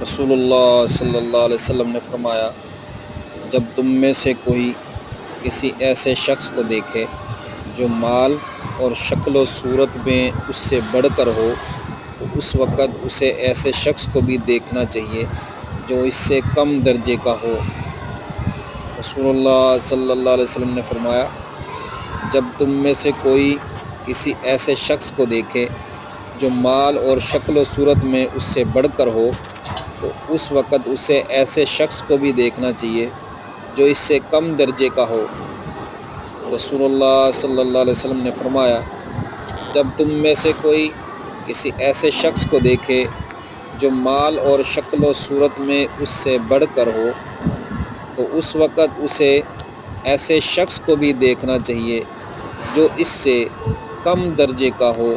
رسول اللہ صلی اللہ علیہ وسلم نے فرمایا، جب تم میں سے کوئی کسی ایسے شخص کو دیکھے جو مال اور شکل و صورت میں اس سے بڑھ کر ہو، تو اس وقت اسے ایسے شخص کو بھی دیکھنا چاہیے جو اس سے کم درجے کا ہو۔ رسول اللہ صلی اللہ علیہ وسلم نے فرمایا، جب تم میں سے کوئی کسی ایسے شخص کو دیکھے جو مال اور شکل و صورت میں اس سے بڑھ کر ہو، تو اس وقت اسے ایسے شخص کو بھی دیکھنا چاہیے جو اس سے کم درجے کا ہو۔ رسول اللہ صلی اللہ علیہ وسلم نے فرمایا، جب تم میں سے کوئی کسی ایسے شخص کو دیکھے جو مال اور شکل و صورت میں اس سے بڑھ کر ہو، تو اس وقت اسے ایسے شخص کو بھی دیکھنا چاہیے جو اس سے کم درجے کا ہو۔